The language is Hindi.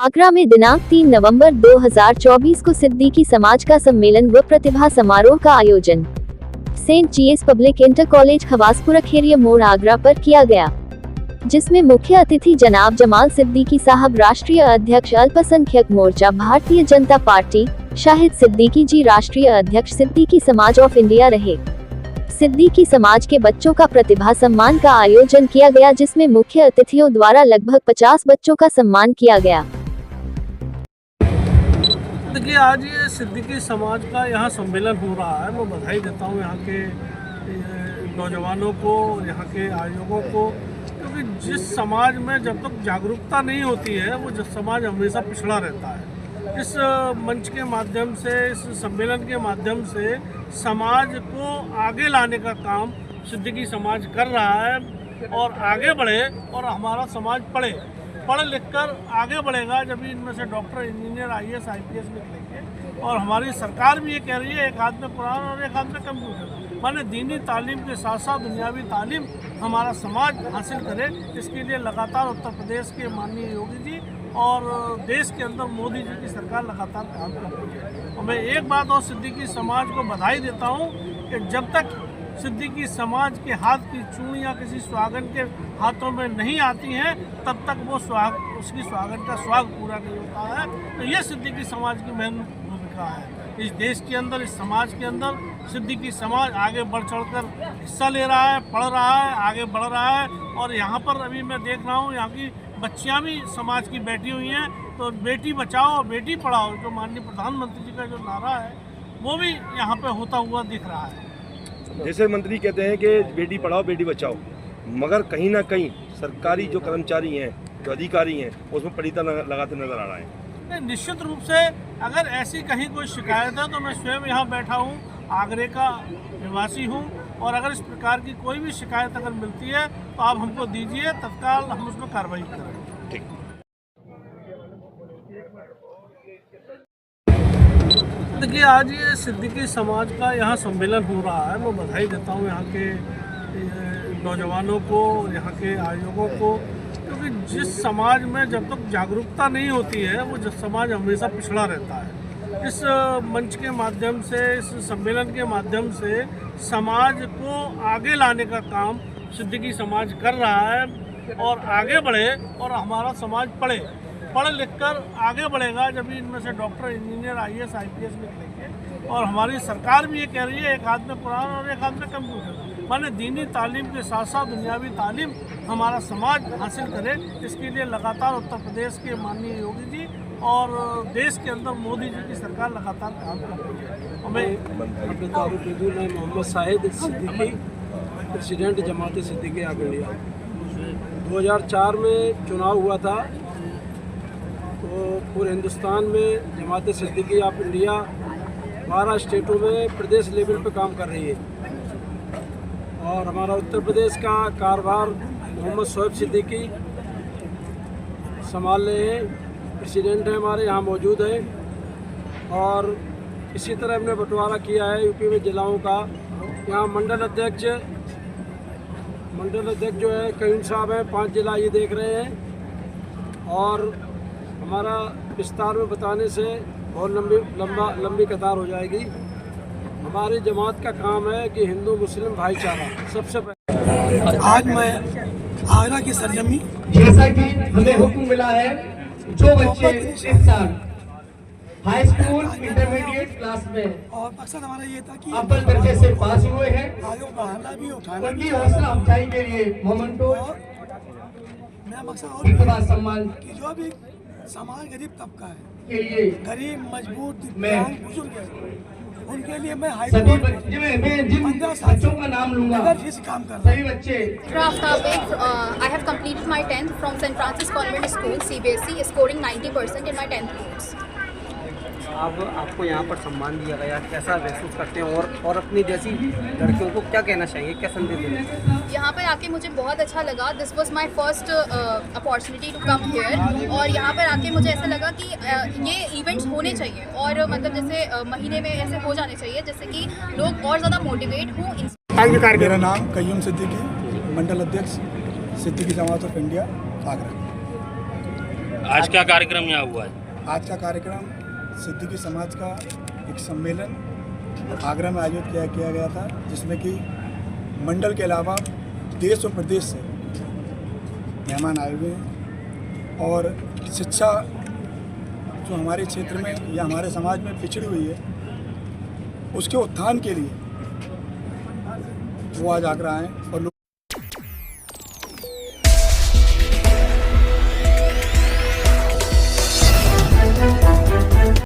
आगरा में दिनांक 3 नवंबर 2024 को सिद्दीकी समाज का सम्मेलन व प्रतिभा समारोह का आयोजन saint GS public inter college Khawaspura Kheria मोड़ आगरा पर किया गया, जिसमें मुख्य अतिथि जनाब जमाल सिद्दीकी साहब राष्ट्रीय अध्यक्ष अल्पसंख्यक मोर्चा भारतीय जनता पार्टी, शाहिद सिद्दीकी जी राष्ट्रीय अध्यक्ष सिद्दीकी समाज ऑफ इंडिया रहे। सिद्दीकी समाज के बच्चों का प्रतिभा सम्मान का आयोजन किया गया, जिसमें मुख्य अतिथियों द्वारा लगभग 50 बच्चों का सम्मान किया गया। देखिए, आज ये सिद्दीकी समाज का यहाँ सम्मेलन हो रहा है। मैं बधाई देता हूँ यहाँ के नौजवानों को, यहाँ के आयोजकों को, क्योंकि जिस समाज में जब तक जागरूकता नहीं होती है वो समाज हमेशा पिछड़ा रहता है। इस मंच के माध्यम से, इस सम्मेलन के माध्यम से समाज को आगे लाने का काम सिद्दीकी समाज कर रहा है और आगे बढ़े और हमारा समाज पढ़ लिख कर आगे बढ़ेगा। जब इनमें से डॉक्टर, इंजीनियर, आईएएस, आईपीएस निकलेंगे। और हमारी सरकार भी ये कह रही है एक हाथ में कुरान और एक हाथ में कंप्यूटर, माने दीनी तालीम के साथ साथ दुनियावी तालीम हमारा समाज हासिल करे। इसके लिए लगातार उत्तर प्रदेश के माननीय योगी जी और देश के अंदर मोदी जी की सरकार लगातार काम कर रही है। और मैं एक बात और सिद्दीकी समाज को बधाई देता हूँ कि जब तक सिद्दीकी समाज के हाथ की चूड़ियाँ किसी सुहागन के हाथों में नहीं आती हैं, तब तक वो उसकी सुहागन का सुहाग पूरा नहीं होता है। तो ये सिद्दीकी समाज की मेन भूमिका है। इस देश के अंदर, इस समाज के अंदर सिद्दीकी समाज आगे बढ़ चढ़कर हिस्सा ले रहा है, पढ़ रहा है, आगे बढ़ रहा है। और यहाँ पर अभी मैं देख रहा हूँ यहाँ की बच्चियाँ भी समाज की बैठी हुई हैं। तो बेटी बचाओ बेटी पढ़ाओ, जो माननीय प्रधानमंत्री जी का जो नारा है वो भी यहाँ पे होता हुआ दिख रहा है। जैसे मंत्री कहते हैं कि बेटी पढ़ाओ बेटी बचाओ, मगर कहीं ना कहीं सरकारी जो कर्मचारी हैं, जो अधिकारी हैं, उसमें पड़ीता लगाते नजर आ रहा है। नहीं, निश्चित रूप से अगर ऐसी कहीं कोई शिकायत है तो मैं स्वयं यहाँ बैठा हूँ, आगरे का निवासी हूँ, और अगर इस प्रकार की कोई भी शिकायत अगर मिलती है तो आप हमको दीजिए, तत्काल हम उसमें कार्रवाई करेंगे। ठीक। देखिए, आज ये सिद्दीकी समाज का यहाँ सम्मेलन हो रहा है। मैं बधाई देता हूँ यहाँ के नौजवानों को, यहाँ के आयोजकों को, क्योंकि जिस समाज में जब तक जागरूकता नहीं होती है वो समाज हमेशा पिछड़ा रहता है। इस मंच के माध्यम से, इस सम्मेलन के माध्यम से समाज को आगे लाने का काम सिद्दीकी समाज कर रहा है और आगे बढ़े और हमारा समाज पढ़ लिख कर आगे बढ़ेगा। जब इनमें से डॉक्टर, इंजीनियर, आईएएस, आईपीएस निकलेंगे। और हमारी सरकार भी ये कह रही है एक हाथ में कुरान और एक हाथ में कंप्यूटर, माने दीनी तालीम के साथ साथ दुनियावी तालीम हमारा समाज हासिल करे। इसके लिए लगातार उत्तर प्रदेश के माननीय योगी जी और देश के अंदर मोदी जी की सरकार लगातार काम कर रही है। और मैं Mohammad Shahid Siddiqui, president Jamaat Siddiqui of India. 2004 में चुनाव हुआ था तो पूरे हिंदुस्तान में जमात सिद्दीकी ऑफ इंडिया 12 स्टेटों में प्रदेश लेवल पे काम कर रही है। और हमारा उत्तर प्रदेश का कारभार मोहम्मद शोएब सिद्दीकी संभाल रहे हैं, प्रेसिडेंट है हमारे यहाँ मौजूद है। और इसी तरह हमने बंटवारा किया है यूपी में जिलाओं का। यहाँ मंडल अध्यक्ष जो है कयूम साहब हैं, 5 जिला ये देख रहे हैं। और हमारा विस्तार में बताने से बहुत लंबी कतार हो जाएगी। हमारी जमात का काम है कि हिंदू मुस्लिम भाईचारा सबसे पहले। आज मैं आगरा की सरजमी, जैसा कि हमें हुक्म मिला है, जो बच्चे इस साल हाई स्कूल इंटरमीडिएट क्लास में और मकसद हमारा ये था कि अव्वल दर्जे से पास हुए हैं, आगे बढ़ाना भी, उठाना उनकी हौसला अफजाई के लिए मोमेंटो मेरा मकसद और प्रतिभा सम्मान कि जो भी समाज गरीब तबका है, के लिए गरीब, मजबूर, दिव्यांग, बुजुर्ग है, उनके लिए मैं हाई सभी कोर्ट बच्चे में जिन बच्चों का नाम लूंगा, अगर इस काम कर रहा सभी बच्चे। I have completed my 10th from St. Francis Convent School, CBSE, scoring 90% in my 10th boards. अब आपको यहाँ पर सम्मान दिया गया, कैसा महसूस करते हैं और अपनी जैसी लड़कियों को क्या कहना चाहिए, क्या संदेश देना चाहिए? यहाँ पर आके मुझे बहुत अच्छा लगा। This was my first opportunity to come here. और यहाँ पर आके मुझे ऐसा लगा कि ये इवेंट्स होने चाहिए और मतलब जैसे महीने में ऐसे हो जाने चाहिए जिससे कि लोग और ज़्यादा मोटिवेट हों। मेरा नाम कयूम सिद्दीकी, मंडल अध्यक्ष सिद्दीकी जमात ऑफ इंडिया आगरा। आज क्या कार्यक्रम यहाँ हुआ है? आज का कार्यक्रम सिद्दीकी समाज का एक सम्मेलन आगरा में आयोजित किया गया था, जिसमें कि मंडल के अलावा देश और प्रदेश से मेहमान आए हुए हैं और शिक्षा जो हमारे क्षेत्र में या हमारे समाज में पिछड़ी हुई है उसके उत्थान के लिए वो आज आगरा आए और